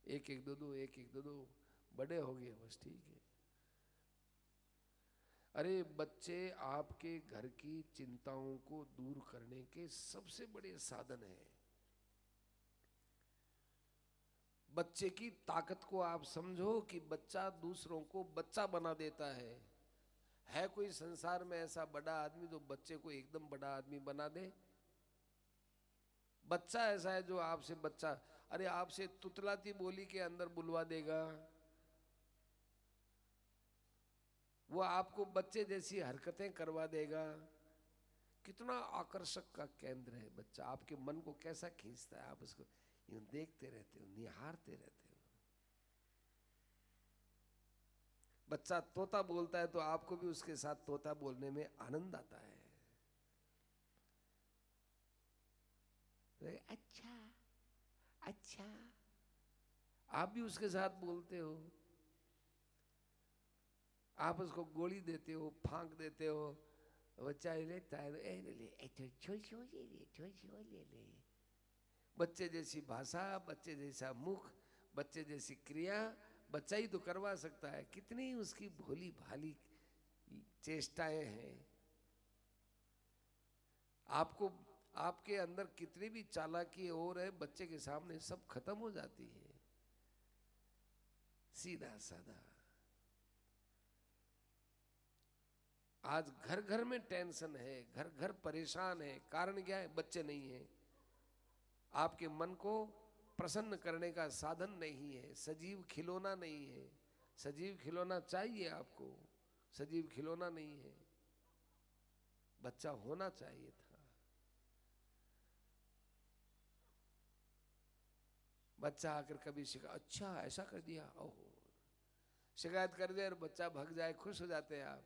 एक एक दो दो, एक एक दो दो, बड़े हो गए बस ठीक है। अरे बच्चे आपके घर की चिंताओं को दूर करने के सबसे बड़े साधन हैं। बच्चे की ताकत को आप समझो कि बच्चा दूसरों को बच्चा बना देता है कोई संसार में ऐसा बड़ा आदमी जो बच्चे को एकदम बड़ा आदमी बना दे? बच्चा ऐसा है जो आपसे बच्चा, अरे आपसे तुतलाती बोली के अंदर बुलवा देगा, वो आपको बच्चे जैसी हरकतें करवा देगा। कितना आकर्षक का केंद्र है बच्चा, आपके मन को कैसा खींचता है, आप उसको यूं देखते रहते हो, निहारते रहते हो। बच्चा तोता बोलता है तो आपको भी उसके साथ तोता बोलने में आनंद आता है। अच्छा अच्छा, आप भी उसके साथ बोलते हो, आप उसको गोली देते हो, फांक देते हो, बच्चा लेता है, ले ले। बच्चे जैसी भाषा, बच्चे जैसा मुख, बच्चे जैसी क्रिया बच्चा ही तो करवा सकता है। कितनी उसकी भोली भाली चेष्टाएं हैं। आपको, आपके अंदर कितनी भी चालाकी और है, बच्चे के सामने सब खत्म हो जाती है। सीधा साधा। आज घर घर में टेंशन है, घर घर परेशान है। कारण क्या है? बच्चे नहीं है। आपके मन को प्रसन्न करने का साधन नहीं है, सजीव खिलौना नहीं है। सजीव खिलौना चाहिए आपको, सजीव खिलौना नहीं है। बच्चा होना चाहिए था। बच्चा आकर कभी शिकायत, अच्छा ऐसा कर दिया, ओहो, शिकायत कर दे और बच्चा भग जाए, खुश हो जाते हैं आप।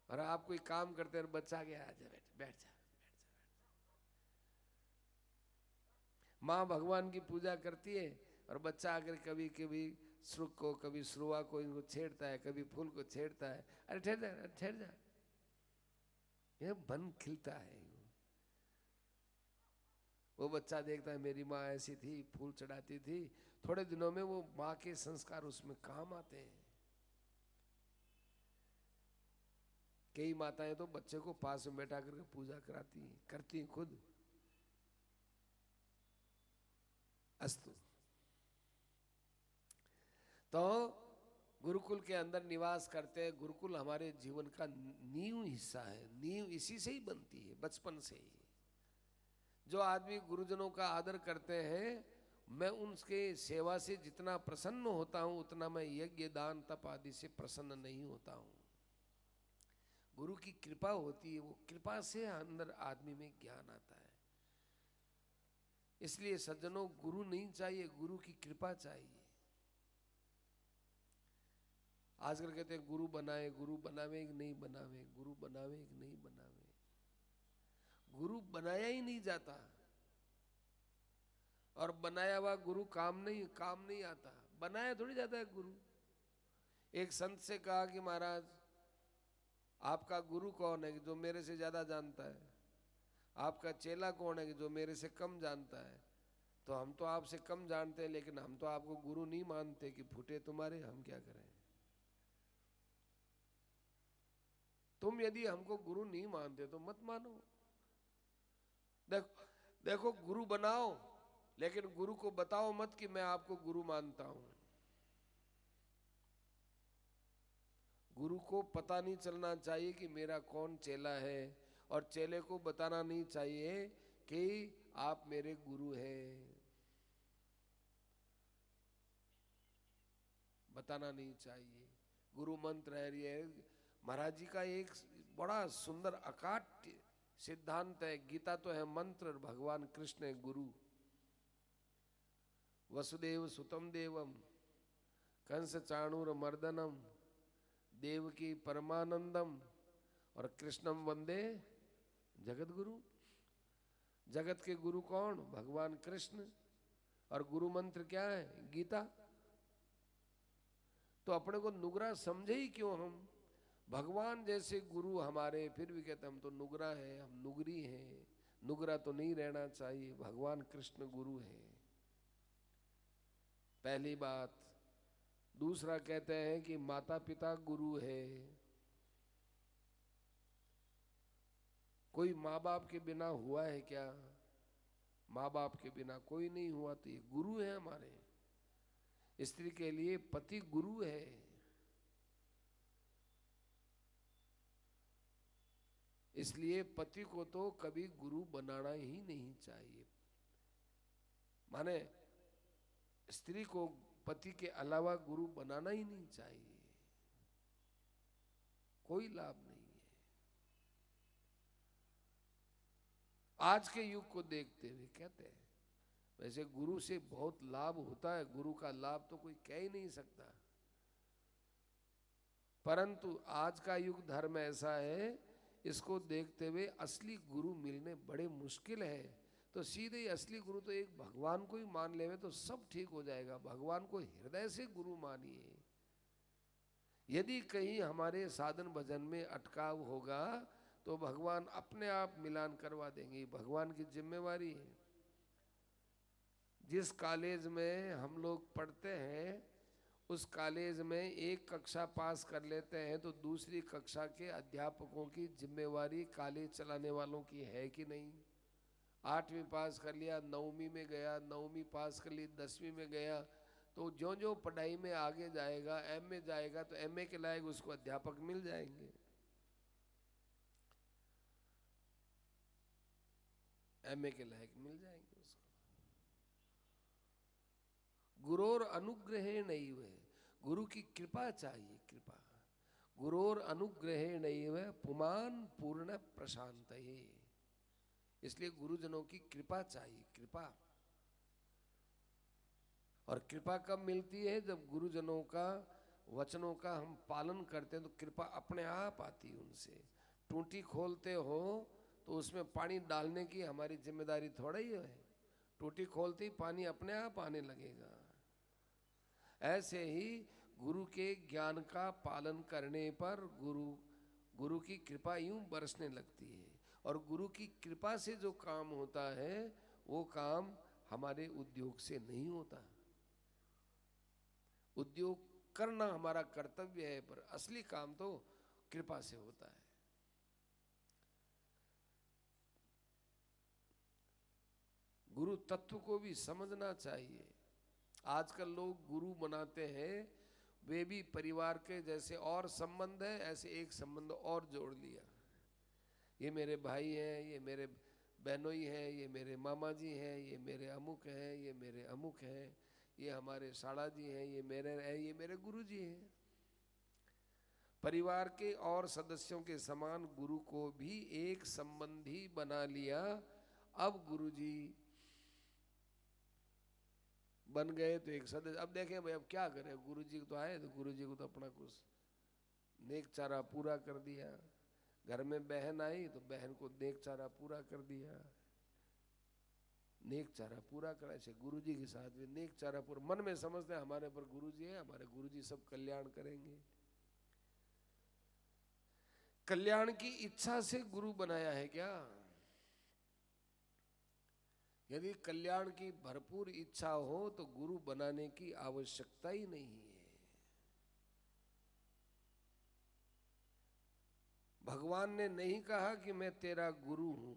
और आप कोई काम करते हैं और बच्चा आ गया, आजा बैठ बैठ जा। माँ भगवान की पूजा करती है और बच्चा आकर कभी कभी श्रुक को, कभी श्रुआ को इनको छेड़ता है, कभी फूल को छेड़ता है। अरे ठहर जा, ठहर जा। ये बन खिलता है। वो बच्चा देखता है मेरी माँ ऐसी थी, फूल चढ़ाती थी। थोड़े दिनों में वो माँ के संस्कार उसमें काम आते हैं। कई माताएं तो बच्चे को पास में बैठा करके पूजा कराती हैं, करती हैं खुद। अस्तु। तो गुरुकुल के अंदर निवास करते हैं। गुरुकुल हमारे जीवन का नींव हिस्सा है। नींव इसी से ही बनती है, बचपन से ही। जो आदमी गुरुजनों का आदर करते हैं, मैं उनके सेवा से जितना प्रसन्न होता हूं, उतना मैं यज्ञ दान तप आदि से प्रसन्न नहीं होता हूं। गुरु की कृपा होती है, वो कृपा से अंदर आदमी में ज्ञान आता है। इसलिए सज्जनों, गुरु नहीं चाहिए, गुरु की कृपा चाहिए। आजकल कहते हैं गुरु बनाए, गुरु बनावे कि नहीं बनावे, गुरु बनावे कि नहीं बनावे। गुरु बनाया ही नहीं जाता, और बनाया हुआ गुरु काम नहीं आता। बनाया थोड़ी जाता है गुरु। एक संत से कहा कि महाराज, आपका गुरु कौन है कि जो मेरे से ज्यादा जानता है? आपका चेला कौन है कि जो मेरे से कम जानता है? तो हम तो आपसे कम जानते हैं, लेकिन हम तो आपको गुरु नहीं मानते कि फूटे तुम्हारे, हम क्या करें। तुम यदि हमको गुरु नहीं मानते तो मत मानो। देखो देखो, गुरु बनाओ, लेकिन गुरु को बताओ मत कि मैं आपको गुरु मानता हूं। गुरु को पता नहीं चलना चाहिए कि मेरा कौन चेला है, और चेले को बताना नहीं चाहिए कि आप मेरे गुरु हैं। बताना नहीं चाहिए। गुरु मंत्र है ये। महाराज जी का एक बड़ा सुंदर अकाट्य सिद्धांत है। गीता तो है मंत्र, भगवान कृष्ण है गुरु। वसुदेव सुतम देवम कंस चाणूर मर्दनम देवकी परमानंदम और कृष्णम वंदे जगत गुरु। जगत के गुरु कौन? भगवान कृष्ण। और गुरु मंत्र क्या है? गीता। तो अपने को नुगरा समझे ही क्यों हम? भगवान जैसे गुरु हमारे, फिर भी कहते हम तो नुगरा है, हम नुगरी हैं। नुगरा तो नहीं रहना चाहिए। भगवान कृष्ण गुरु है। पहली बात। दूसरा कहते हैं कि माता पिता गुरु है। कोई माँ बाप के बिना हुआ है क्या? माँ बाप के बिना कोई नहीं हुआ, तो ये गुरु है हमारे। स्त्री के लिए पति गुरु है। इसलिए पति को तो कभी गुरु बनाना ही नहीं चाहिए। माने स्त्री को पति के अलावा गुरु बनाना ही नहीं चाहिए, कोई लाभ नहीं है। आज के युग को देखते हुए कहते हैं, वैसे गुरु से बहुत लाभ होता है, गुरु का लाभ तो कोई कह ही नहीं सकता, परंतु आज का युग धर्म ऐसा है, इसको देखते हुए असली गुरु मिलने बड़े मुश्किल है। तो सीधे ही असली गुरु तो एक भगवान को ही मान लेवे तो सब ठीक हो जाएगा। भगवान को हृदय से गुरु मानिए। यदि कहीं हमारे साधन भजन में अटकाव होगा तो भगवान अपने आप मिलान करवा देंगे, भगवान की जिम्मेवारी है। जिस कॉलेज में हम लोग पढ़ते हैं उस कॉलेज में एक कक्षा पास कर लेते हैं तो दूसरी कक्षा के अध्यापकों की जिम्मेवारी कॉलेज चलाने वालों की है कि नहीं? 8वीं पास कर लिया, 9वीं में गया, 9वीं पास कर ली, 10वीं में गया, तो जो जो पढ़ाई में आगे जाएगा, एमए जाएगा, तो एमए के लायक उसको अध्यापक मिल जाएंगे। एमए के लायक मिल जाएंगे उसको। गुरोर अनुग्रहे नहीं हुए, गुरु की कृपा चाहिए, कृपा। गुरोर अनुग्रहे नहीं हुए पुमान पूर्ण प्रशांत। इसलिए गुरुजनों की कृपा चाहिए, कृपा। और कृपा कब मिलती है? जब गुरुजनों का वचनों का हम पालन करते हैं तो कृपा अपने आप आती है उनसे। टूटी खोलते हो तो उसमें पानी डालने की हमारी जिम्मेदारी थोड़ा ही है, टूटी खोलते ही पानी अपने आप आने लगेगा। ऐसे ही गुरु के ज्ञान का पालन करने पर गुरु की कृपा यूं बरसने लगती है। और गुरु की कृपा से जो काम होता है वो काम हमारे उद्योग से नहीं होता। उद्योग करना हमारा कर्तव्य है, पर असली काम तो कृपा से होता है। गुरु तत्व को भी समझना चाहिए। आजकल लोग गुरु बनाते हैं, वे भी परिवार के जैसे और संबंध है, ऐसे एक संबंध और जोड़ लिया। ये मेरे भाई हैं, ये मेरे बहनोई हैं, ये मेरे मामा जी हैं, ये मेरे अमुक हैं, ये मेरे अमुक हैं, ये हमारे साड़ा जी हैं, ये मेरे गुरु जी हैं। परिवार के और सदस्यों के समान गुरु को भी एक संबंधी बना लिया। अब गुरु जी बन गए तो एक सदस्य। अब देखें भाई, अब क्या करें, गुरु जी तो आए तो गुरु जी को तो अपना कुछ नेक चारा पूरा कर दिया। घर में बहन आई तो बहन को नेक चारा पूरा कर दिया, नेक चारा पूरा करा। ऐसे गुरु जी के साथ भी नेक चारा पूरा, मन में समझते हैं हमारे पर गुरु जी है, हमारे गुरु जी सब कल्याण करेंगे। कल्याण की इच्छा से गुरु बनाया है क्या? यदि कल्याण की भरपूर इच्छा हो तो गुरु बनाने की आवश्यकता ही नहीं है। भगवान ने नहीं कहा कि मैं तेरा गुरु हूं।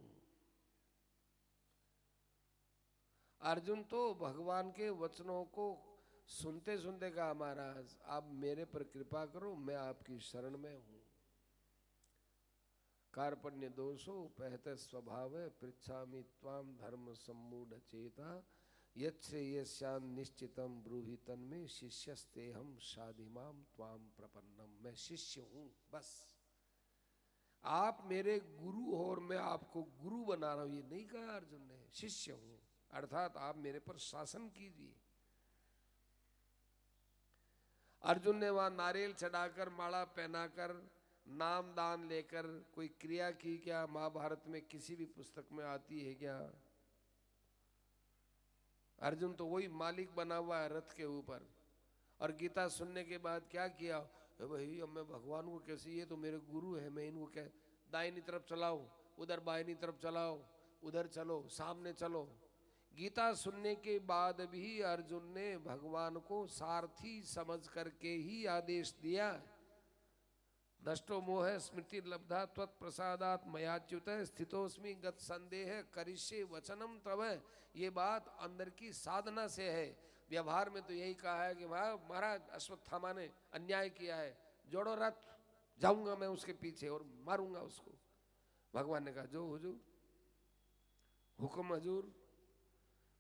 अर्जुन तो भगवान के वचनों को सुनते सुनते कहा, महाराज आप मेरे पर कृपा करो, मैं आपकी शरण में हूं। कार्पण्य दोषो पहत स्वभाव पृच्छामि त्वाम धर्म सम्मूढ़ चेता यच्छ्रेयस्यान् निश्चितम ब्रूहि तन्मे शिष्यस्ते हम शाधिमाम त्वाम प्रपन्नम। मैं शिष्य हूं, बस आप मेरे गुरु हो और मैं आपको गुरु बना रहा हूं, ये नहीं कहा अर्जुन ने। शिष्य हूं अर्थात आप मेरे पर शासन कीजिए। अर्जुन ने वहां नारियल चढ़ाकर, माला पहनाकर, नाम दान लेकर कोई क्रिया की क्या? महाभारत में किसी भी पुस्तक में आती है क्या? अर्जुन तो वही मालिक बना हुआ है रथ के ऊपर। और गीता सुनने के बाद क्या किया? भाई अब मैं भगवान को कैसे, ये तो मेरे गुरु है, मैं इनको क्या दाहिनी तरफ चलाओ, उधर बाहिनी तरफ चलाओ, उधर चलो, सामने चलो। गीता सुनने के बाद भी अर्जुन ने भगवान को सारथी समझ करके ही आदेश दिया। नष्टो मोह स्मृति लब्धा त्वत्प्रसादात् मयाच्युत स्थितोस्मि गत संदेह करिष्ये वचनम तव। ये बात अंदर की साधना से है। व्यवहार में तो यही कहा है कि भाई महाराज अश्वत्थामा ने अन्याय किया है, जोड़ो रथ, जाऊंगा मैं उसके पीछे और मारूंगा उसको। भगवान ने कहा जो हुजूर, हुक्म हजूर,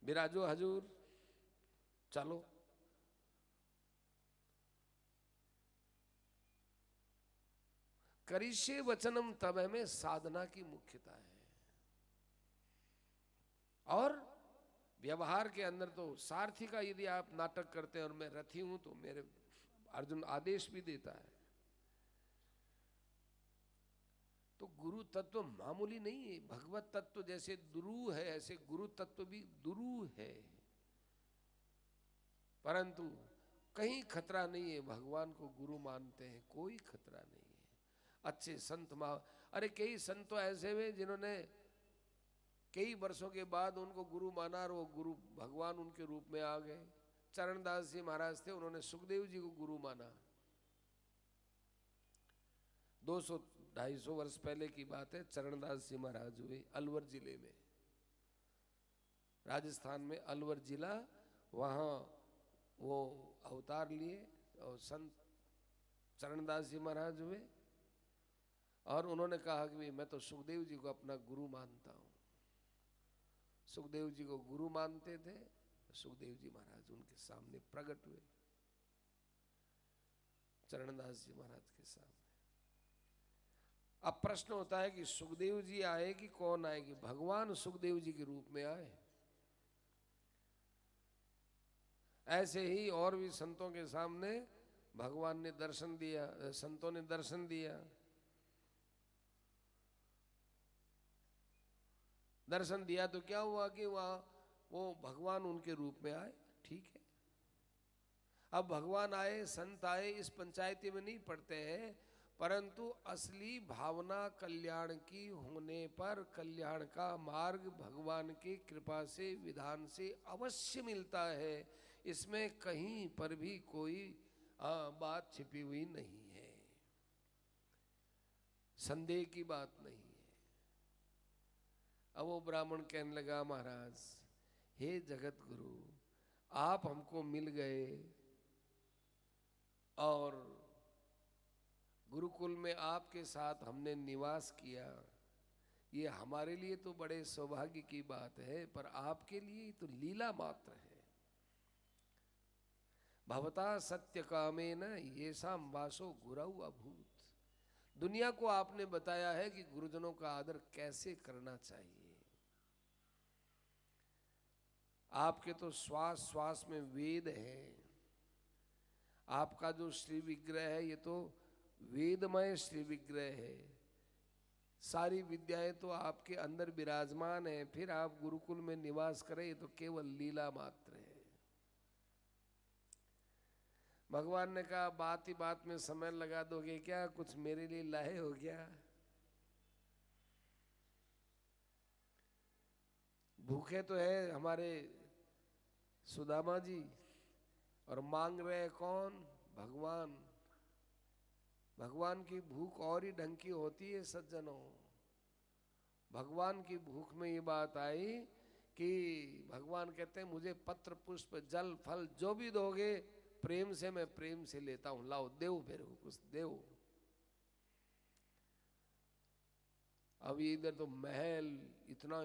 बिराजो हजूर, चलो। करिष्ये वचनम तब में साधना की मुख्यता है। और व्यवहार के अंदर तो सारथी का यदि आप नाटक करते हैं और मैं रथी हूं तो मेरे अर्जुन आदेश भी देता है। तो गुरु तत्व मामूली नहीं है। भगवत तत्व जैसे दुरू है ऐसे गुरु तत्व भी दुरू है। परंतु कहीं खतरा नहीं है, भगवान को गुरु मानते हैं, कोई खतरा नहीं है। अच्छे संत अरे कई संत तो ऐसे हुए जिन्होंने कई वर्षों के बाद उनको गुरु माना और वो गुरु भगवान उनके रूप में आ गए। चरणदास जी महाराज थे, उन्होंने सुखदेव जी को गुरु माना। 200-250 वर्ष पहले की बात है। चरणदास जी महाराज हुए अलवर जिले में, राजस्थान में अलवर जिला, वहाँ वो अवतार लिए और संत चरणदास जी महाराज हुए। और उन्होंने कहा कि मैं तो सुखदेव जी को अपना गुरु मानता हूँ। सुखदेव जी को गुरु मानते थे। सुखदेव जी महाराज उनके सामने प्रकट हुए, चरणदास जी महाराज के सामने। अब प्रश्न होता है कि सुखदेव जी आए कि कौन आए? कि भगवान सुखदेव जी के रूप में आए। ऐसे ही और भी संतों के सामने भगवान ने दर्शन दिया, संतों ने दर्शन दिया। दर्शन दिया तो क्या हुआ कि वहां वो भगवान उनके रूप में आए। ठीक है, अब भगवान आए, संत आए, इस पंचायती में नहीं पढ़ते हैं, परंतु असली भावना कल्याण की होने पर कल्याण का मार्ग भगवान की कृपा से, विधान से अवश्य मिलता है। इसमें कहीं पर भी कोई बात छिपी हुई नहीं है, संदेह की बात नहीं है। अब वो ब्राह्मण कहने लगा, महाराज हे जगत गुरु, आप हमको मिल गए और गुरुकुल में आपके साथ हमने निवास किया, ये हमारे लिए तो बड़े सौभाग्य की बात है, पर आपके लिए तो लीला मात्र है। भवता सत्य कामेन येषां वासो गुरौ अभूत। दुनिया को आपने बताया है कि गुरुजनों का आदर कैसे करना चाहिए। आपके तो श्वास श्वास में वेद है। आपका जो श्री विग्रह है ये तो वेदमय श्री विग्रह है। सारी विद्याएं तो आपके अंदर विराजमान है। फिर आप गुरुकुल में निवास करें तो केवल लीला मात्र है। भगवान ने कहा, बात ही बात में समय लगा दोगे क्या? कुछ मेरे लिए लाए हो क्या? भूखे तो है हमारे सुदामा जी, और मांग रहे कौन? भगवान। भगवान की भूख और ही ढंग की होती है सज्जनों। भगवान की भूख में ये बात आई कि भगवान कहते हैं, मुझे पत्र पुष्प जल फल जो भी दोगे प्रेम से मैं प्रेम से लेता हूं, लाओ देव, मेरे को कुछ देव। अब इधर तो महल, इतना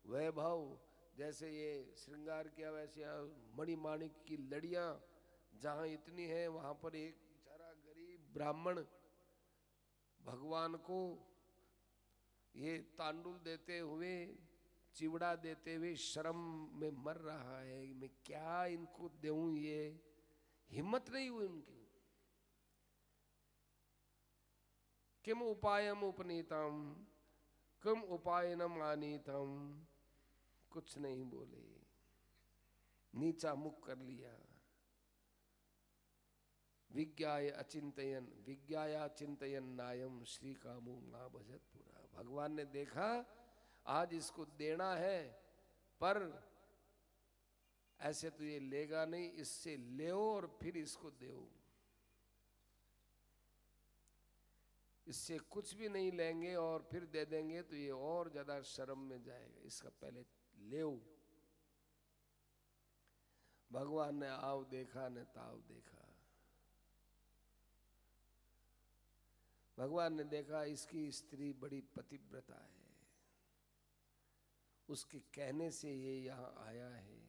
वैभव, जैसे ये श्रृंगार किया वैसे मणिमाणिक की लड़ियां जहां इतनी है, वहां पर एक बेचारा गरीब ब्राह्मण भगवान को ये तांडुल देते हुए, चिवड़ा देते हुए शर्म में मर रहा है। मैं क्या इनको दूं? ये हिम्मत नहीं हुई उनकी। किम उपायम उपनीतम किम उपायनम आनीतम, कुछ नहीं बोले, नीचा मुख कर लिया। विज्ञाय अचिंतयन विज्ञाया चिंतयन नायम श्री कामो मां भजत पुरा। भगवान ने देखा आज इसको देना है, पर ऐसे तो ये लेगा नहीं, इससे ले और फिर इसको दो। इससे कुछ भी नहीं लेंगे और फिर दे देंगे तो ये और ज्यादा शर्म में जाएगा, इसका पहले ले। भगवान ने आव देखा न ताव देखा। भगवान ने देखा इसकी स्त्री बड़ी पतिव्रता है, उसके कहने से ये यहाँ आया है।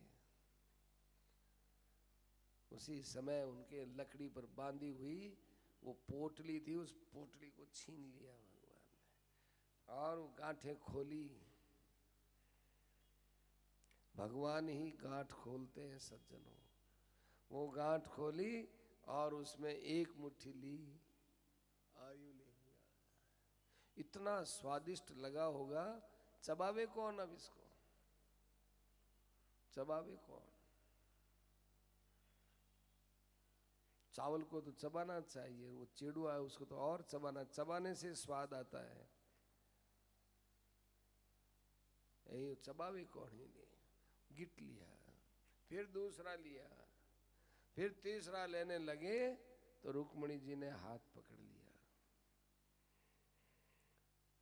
उसी समय उनके लकड़ी पर बांधी हुई वो पोटली थी, उस पोटली को छीन लिया भगवान ने और वो गांठें खोली। भगवान ही गांठ खोलते हैं सज्जनों। वो गांठ खोली और उसमें एक मुट्ठी ली, आयु ले लिया। इतना स्वादिष्ट लगा होगा, चबावे कौन अब इसको? चबावे कौन? चावल को तो चबाना चाहिए, वो चिड़ुआ है उसको तो और चबाना, चबाने से स्वाद आता है। यही चबावे कौन ही नहीं। गिट लिया, फिर दूसरा लिया, फिर तीसरा लेने लगे तो रुक्मणी जी ने हाथ पकड़ लिया।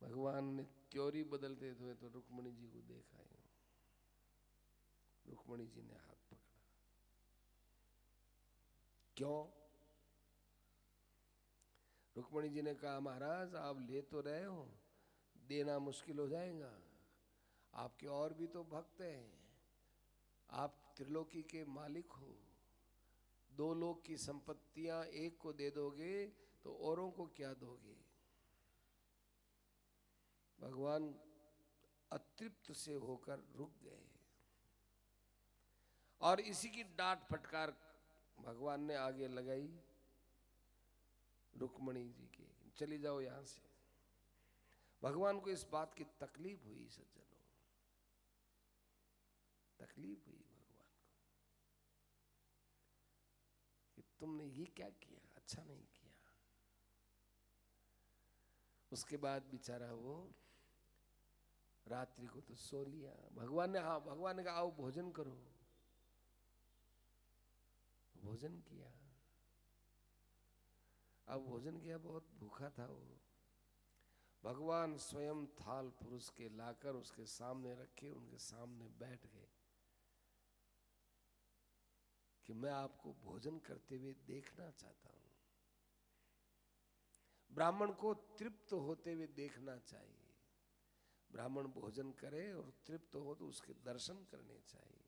भगवान ने त्योरी बदलते हुए तो रुक्मणी जी को देखा है। रुक्मणी जी ने हाथ पकड़ा। क्यों? रुक्मणी जी ने कहा महाराज आप ले तो रहे हो, देना मुश्किल हो जाएगा, आपके और भी तो भक्त हैं, आप त्रिलोकी के मालिक हो, 2 लोक की संपत्तियां एक को दे दोगे तो औरों को क्या दोगे? भगवान अतृप्त से होकर रुक गए और इसी की डांट फटकार भगवान ने आगे लगाई रुक्मणी जी के, चली जाओ यहां से। भगवान को इस बात की तकलीफ हुई सज्जनों, तकलीफ हुई भगवान को कि तुमने ये क्या किया, अच्छा नहीं किया। उसके बाद बेचारा वो रात्रि को तो सो लिया। भगवान ने कहा आओ भोजन करो। भोजन किया। अब भोजन किया, बहुत भूखा था वो। भगवान स्वयं थाल पुरुष के लाकर उसके सामने रखे, उनके सामने बैठ गए कि मैं आपको भोजन करते हुए देखना चाहता हूं। ब्राह्मण को तृप्त होते हुए देखना चाहिए। ब्राह्मण भोजन करे और तृप्त हो तो उसके दर्शन करने चाहिए।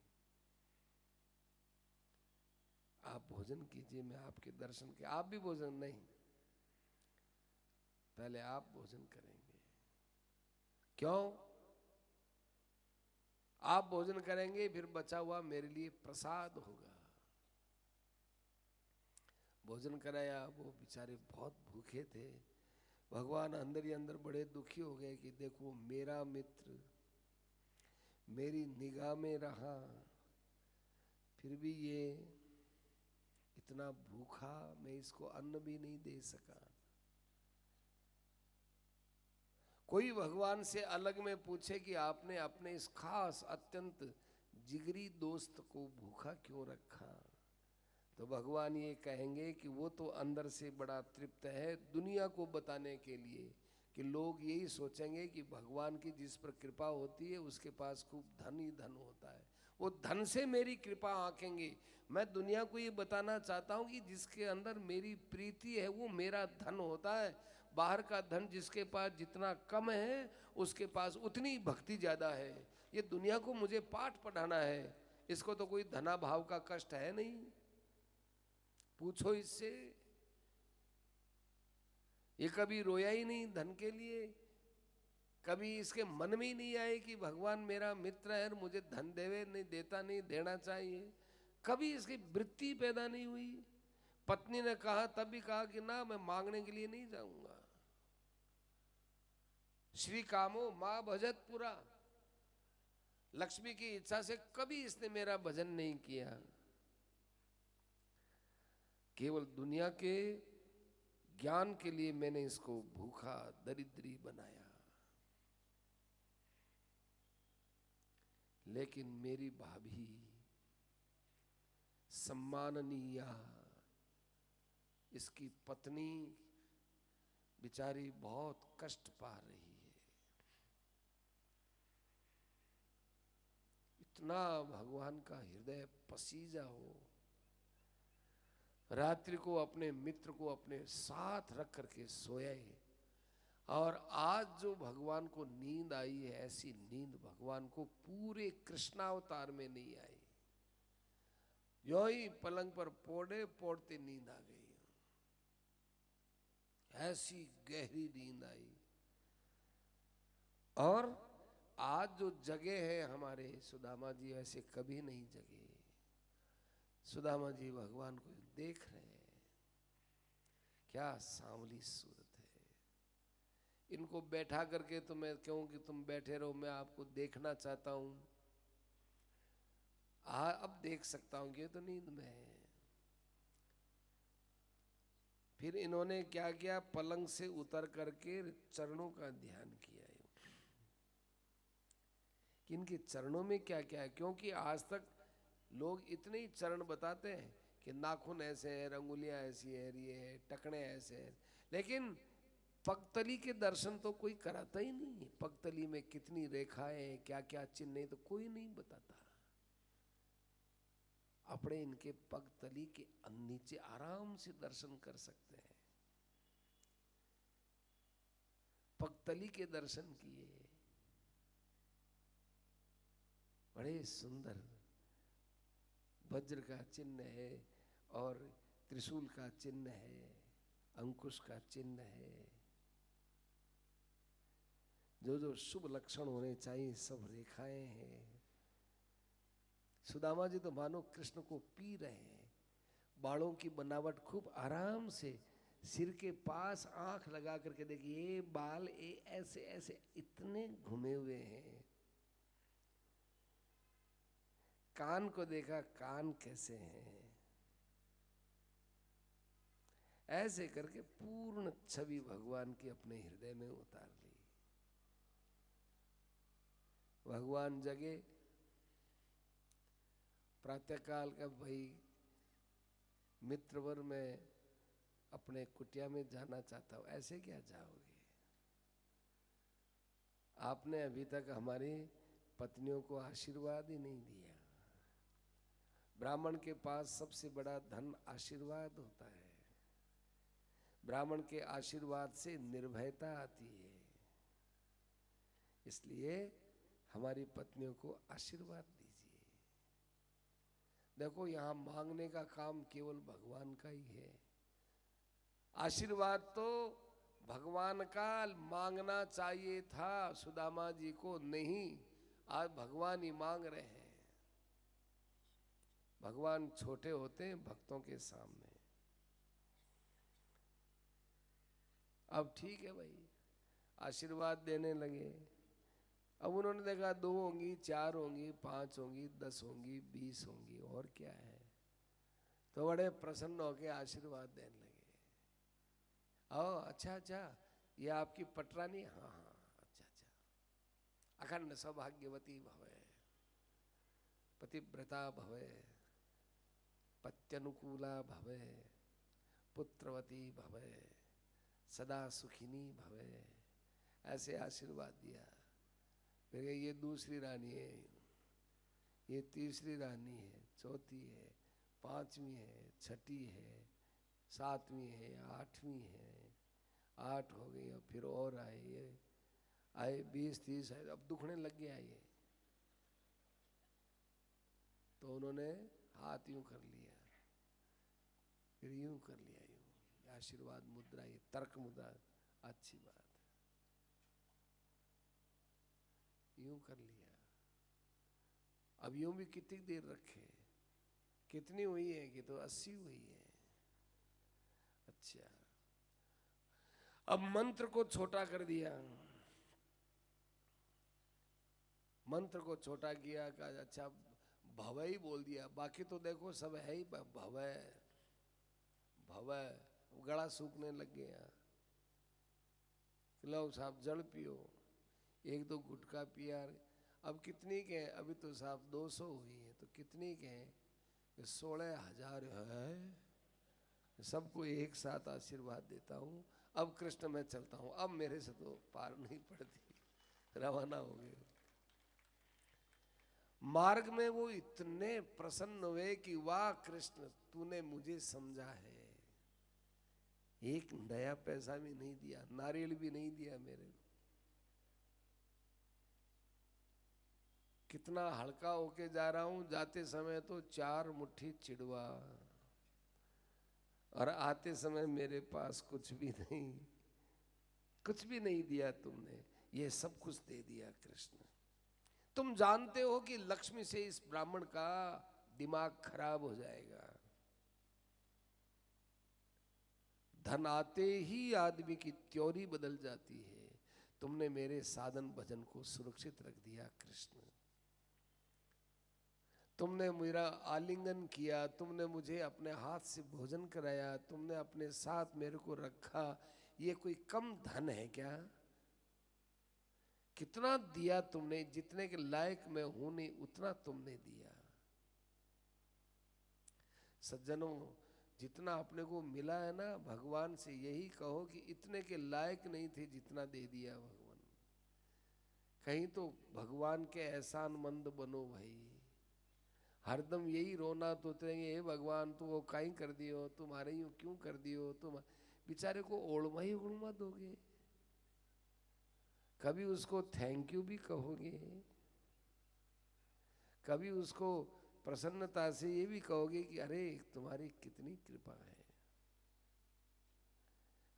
आप भोजन कीजिए, मैं आपके दर्शन के। आप भी भोजन नहीं, पहले आप भोजन करेंगे। क्यों? आप भोजन करेंगे फिर बचा हुआ मेरे लिए प्रसाद होगा। भोजन कराया, वो बेचारे बहुत भूखे थे। भगवान अंदर ही अंदर बड़े दुखी हो गए कि देखो मेरा मित्र मेरी निगाह में रहा, फिर भी ये इतना भूखा, मैं इसको अन्न भी नहीं दे सका। कोई भगवान से अलग में पूछे कि आपने अपने इस खास अत्यंत जिगरी दोस्त को भूखा क्यों रखा, तो भगवान ये कहेंगे कि वो तो अंदर से बड़ा तृप्त है, दुनिया को बताने के लिए कि लोग यही सोचेंगे कि भगवान की जिस पर कृपा होती है उसके पास खूब धन ही धन होता है, वो धन से मेरी कृपा आंकेंगे। मैं दुनिया को ये बताना चाहता हूँ कि जिसके अंदर मेरी प्रीति है वो मेरा धन होता है। बाहर का धन जिसके पास जितना कम है उसके पास उतनी भक्ति ज्यादा है। ये दुनिया को मुझे पाठ पढ़ाना है, इसको तो कोई धना भाव का कष्ट है नहीं। पूछो इससे, ये कभी रोया ही नहीं धन के लिए, कभी इसके मन में ही नहीं आए कि भगवान मेरा मित्र है और मुझे धन देवे, नहीं देता, नहीं देना चाहिए। कभी इसकी वृत्ति पैदा नहीं हुई। पत्नी ने कहा तब भी कहा कि ना, मैं मांगने के लिए नहीं जाऊंगा। श्री कामो मां भजत पुरा, लक्ष्मी की इच्छा से कभी इसने मेरा भजन नहीं किया। केवल दुनिया के ज्ञान के लिए मैंने इसको भूखा दरिद्री बनाया। लेकिन मेरी भाभी सम्माननीय। इसकी पत्नी बेचारी बहुत कष्ट पा रही है। इतना भगवान का हृदय पसीजा हो, रात्रि को अपने मित्र को अपने साथ रख करके सोए। और आज जो भगवान को नींद आई है, ऐसी नींद भगवान को पूरे कृष्णावतार में नहीं आई। यो ही पलंग पर पौड़े पौड़ते नींद आ गई, ऐसी गहरी नींद आई। और आज जो जगे हैं हमारे सुदामा जी, ऐसे कभी नहीं जगे। सुदामा जी भगवान को देख रहे हैं, क्या सांवली सूरत है। इनको बैठा करके तो मैं क्यों कि तुम बैठे रहो, मैं आपको देखना चाहता हूं। अब देख सकता हूं कि ये तो नींद में है। फिर इन्होंने क्या किया, पलंग से उतर करके चरणों का ध्यान किया है कि इनके चरणों में क्या क्या है। क्योंकि आज तक लोग इतने ही चरण बताते हैं कि नाखून ऐसे हैं, अंगुलियां ऐसी है, ये है, टकने ऐसे हैं, लेकिन पगतली के दर्शन तो कोई कराता ही नहीं है। पगतली में कितनी रेखाएं, क्या क्या चिन्ह, तो कोई नहीं बताता। अपने इनके पगतली के नीचे आराम से दर्शन कर सकते हैं। पगतली के दर्शन किए, बड़े सुंदर वज्र का चिन्ह है और त्रिशूल का चिन्ह है, अंकुश का चिन्ह है। जो जो शुभ लक्षण होने चाहिए सब रेखाएं हैं। सुदामा जी तो मानो कृष्ण को पी रहे हैं। बालों की बनावट खूब आराम से, सिर के पास आंख लगा करके देखिए, ये बाल ऐसे ऐसे इतने घुमे हुए हैं। कान को देखा, कान कैसे हैं, ऐसे करके पूर्ण छवि भगवान की अपने हृदय में उतार ली। भगवान जगे, प्रातःकाल का भाई मित्रवर में अपने कुटिया में जाना चाहता हूं। ऐसे क्या जाओगे? आपने अभी तक हमारी पत्नियों को आशीर्वाद ही नहीं दिया। ब्राह्मण के पास सबसे बड़ा धन आशीर्वाद होता है। ब्राह्मण के आशीर्वाद से निर्भयता आती है। इसलिए हमारी पत्नियों को आशीर्वाद दीजिए। देखो, यहां मांगने का काम केवल भगवान का ही है। आशीर्वाद तो भगवान का मांगना चाहिए था, सुदामा जी को नहीं। आज भगवान ही मांग रहे हैं। भगवान छोटे होते हैं भक्तों के सामने। अब ठीक है भाई, आशीर्वाद देने लगे। अब उन्होंने देखा 2 होंगी, 4 होंगी, 5 होंगी, 10 होंगी, 20 होंगी, और क्या है। तो बड़े प्रसन्न होकर आशीर्वाद देने लगे। ओ अच्छा अच्छा, ये आपकी पटरानी? हाँ हाँ, अच्छा अच्छा। अखंड सौभाग्यवती भवे, पतिव्रता भवे, पत्यनुकूला भवे, पुत्रवती भवे, सदा सुखिनी भवे। ऐसे आशीर्वाद दिया। फिर ये दूसरी रानी है, ये तीसरी रानी है, चौथी है, 5वीं है, 6ठी है, 7वीं है, 8वीं है। 8 हो गई। अब फिर और आए, ये आए 20 30 आए। अब दुखने लग गया ये। तो उन्होंने हाथ यूं कर लिया, फिर यूं कर लिया, यूं। आशीर्वाद मुद्रा, ये तर्क मुद्रा, अच्छी बात, यूं कर लिया। अब यूं भी कितनी देर रखे? कितनी हुई है कि? तो 80 हुई है। अच्छा, अब मंत्र को छोटा कर दिया। मंत्र को छोटा किया, कहा अच्छा भवय ही बोल दिया। बाकी तो देखो सब है ही भवय भवय। गला सूखने लग गया। लो साहब जल पियो। 1-2 गुटखा पिया। अब कितनी के हैं? अभी तो साहब 200 हुई है। तो कितनी के हैं? 16,000 है, सबको एक साथ आशीर्वाद देता हूँ। अब कृष्ण मैं चलता हूँ, अब मेरे से तो पार नहीं पड़ती। रवाना हो गए। मार्ग में वो इतने प्रसन्न हुए कि वाह कृष्ण, तूने मुझे समझा है। एक नया पैसा भी नहीं दिया, नारियल भी नहीं दिया मेरे को। कितना हल्का होके जा रहा हूं। जाते समय तो 4 मुट्ठी चिड़वा, और आते समय मेरे पास कुछ भी नहीं, कुछ भी नहीं दिया तुमने, ये सब कुछ दे दिया कृष्ण। तुम जानते हो कि लक्ष्मी से इस ब्राह्मण का दिमाग खराब हो जाएगा। धन आते ही आदमी की त्योरी बदल जाती है। तुमने मेरे साधन भजन को सुरक्षित रख दिया कृष्ण। तुमने मेरा आलिंगन किया, तुमने मुझे अपने हाथ से भोजन कराया, तुमने अपने साथ मेरे को रखा। ये कोई कम धन है क्या? कितना दिया तुमने, जितने के लायक मैं हूं नहीं उतना तुमने दिया। सज्जनों, जितना अपने को मिला है ना, भगवान से यही कहो कि इतने के लायक नहीं थे जितना दे दिया भगवान। कहीं तो भगवान के एहसानमंद बनो भाई। हरदम यही रोना तो तेरे, हे भगवान तू वो काई कर दियो, तुम्हारे यूं क्यों कर दियो, तुम बेचारे को ओढ़मा ही ओढ़मा दोगे? कभी उसको थैंक यू भी कहोगे? कभी उसको प्रसन्नता से ये भी कहोगे कि अरे तुम्हारी कितनी कृपा है?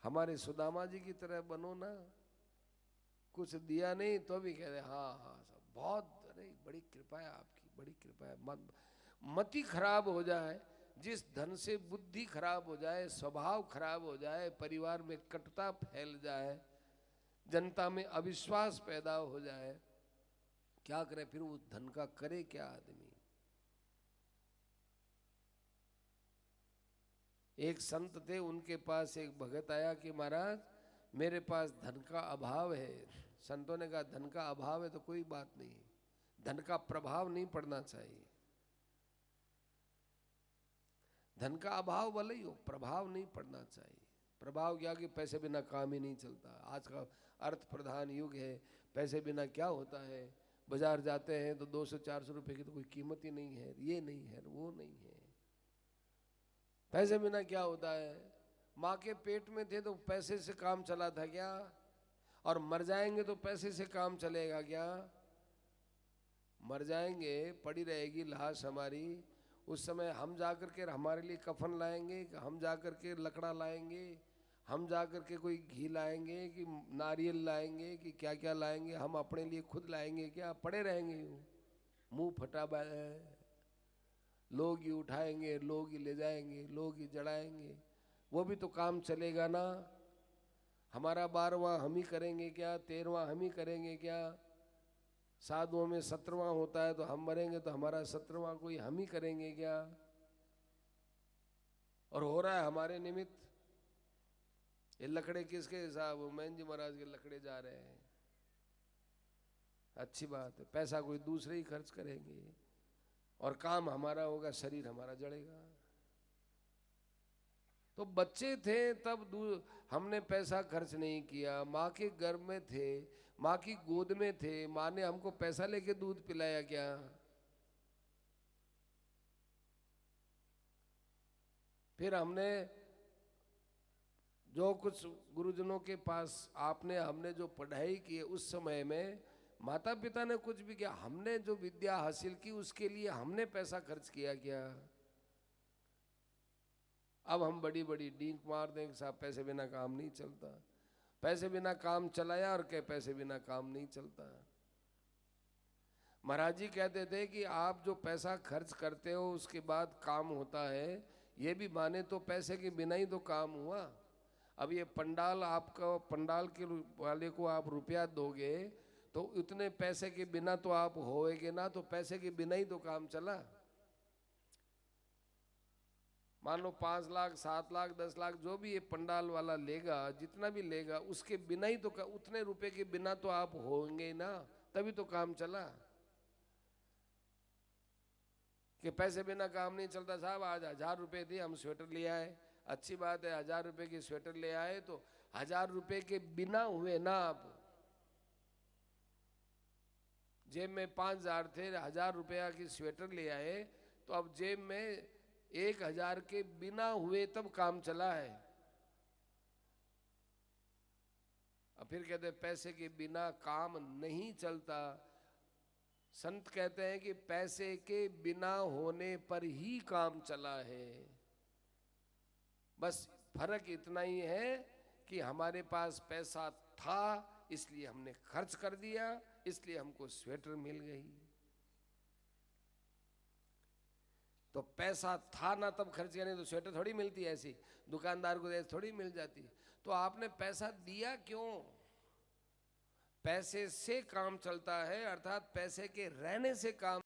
हमारे सुदामा जी की तरह बनो ना। कुछ दिया नहीं तो भी कहते हाँ हाँ सब बहुत, अरे बड़ी कृपा है आपकी, बड़ी कृपा है। मति खराब हो जाए, जिस धन से बुद्धि खराब हो जाए, स्वभाव खराब हो जाए, परिवार में कटुता फैल जाए, जनता में अविश्वास पैदा हो जाए, क्या करे फिर? उस धन का करे क्या आदमी? एक संत थे, उनके पास एक भगत आया कि महाराज मेरे पास धन का अभाव है। संतों ने कहा धन का अभाव है तो कोई बात नहीं, धन का प्रभाव नहीं पड़ना चाहिए। धन का अभाव भले ही हो, प्रभाव नहीं पड़ना चाहिए। प्रभाव क्या कि पैसे बिना काम ही नहीं चलता। आज का अर्थ प्रधान युग है, पैसे बिना क्या होता है? बाजार जाते हैं तो 200-400 रुपए की तो कोई कीमत ही नहीं है, ये नहीं है वो नहीं है। पैसे बिना क्या होता है? माँ के पेट में थे तो पैसे से काम चला था क्या? और मर जाएंगे तो पैसे से काम चलेगा क्या? मर जाएंगे, पड़ी रहेगी लाश हमारी, उस समय हम जाकर के हमारे लिए कफन लाएंगे, हम जाकर के लकड़ा लाएंगे, हम जाकर के कोई घी लाएंगे कि नारियल लाएंगे कि क्या क्या लाएंगे? हम अपने लिए खुद लाएंगे क्या? पड़े रहेंगे यूं मुंह फटा, लोग ही उठाएंगे, लोग ही ले जाएंगे, लोग ही जड़ाएंगे, वो भी तो काम चलेगा ना। हमारा 12वां हम ही करेंगे क्या? 13वां हम ही करेंगे क्या? साधुओं में 17वां होता है तो हम मरेंगे तो हमारा 17वां कोई हम ही करेंगे क्या? और हो रहा है हमारे निमित्त। ये लकड़े किसके? साहब मैन जी महाराज के लकड़े जा रहे हैं, अच्छी बात है, पैसा कोई दूसरे ही खर्च करेंगे और काम हमारा होगा, शरीर हमारा जड़ेगा। तो बच्चे थे तब हमने पैसा खर्च नहीं किया, माँ के गर्भ में थे, माँ की गोद में थे, माँ ने हमको पैसा लेके दूध पिलाया क्या? फिर हमने जो कुछ गुरुजनों के पास आपने हमने जो पढ़ाई की है उस समय में माता पिता ने कुछ भी किया, हमने जो विद्या हासिल की उसके लिए हमने पैसा खर्च किया क्या? अब हम बड़ी बड़ी डींक मार दें साहब पैसे बिना काम नहीं चलता, पैसे बिना काम चलाया और क्या पैसे बिना काम नहीं चलता। महाराज जी कहते थे कि आप जो पैसा खर्च करते हो उसके बाद काम होता है, ये भी माने तो पैसे के बिना ही तो काम हुआ। अब ये पंडाल, आपका पंडाल के वाले को आप रुपया दोगे तो उतने पैसे के बिना तो आप होएगे ना, तो पैसे के बिना ही तो काम चला। मान लो 5 लाख 7 लाख 10 लाख जो भी ये पंडाल वाला लेगा, जितना भी लेगा उसके बिना ही तो, उतने रुपए के बिना तो आप होंगे ना, तभी तो काम चला। कि पैसे बिना काम नहीं चलता साहब, आज 1000 रुपये दिए हम स्वेटर ले आए। अच्छी बात है, 1000 रुपये की स्वेटर ले आए तो 1000 रुपये के बिना हुए ना। आप जेब में 5000 थे, 1000 रुपया की स्वेटर ले आए तो अब जेब में 1000 के बिना हुए तब काम चला है। अब फिर कहते हैं पैसे के बिना काम नहीं चलता। संत कहते हैं कि पैसे के बिना होने पर ही काम चला है। बस फर्क इतना ही है कि हमारे पास पैसा था इसलिए हमने खर्च कर दिया, इसलिए हमको स्वेटर मिल गई। तो पैसा था ना तब खर्च किया, नहीं तो स्वेटर थोड़ी मिलती है ऐसी, दुकानदार को ऐसे थोड़ी मिल जाती। तो आपने पैसा दिया क्यों? पैसे से काम चलता है, अर्थात पैसे के रहने से काम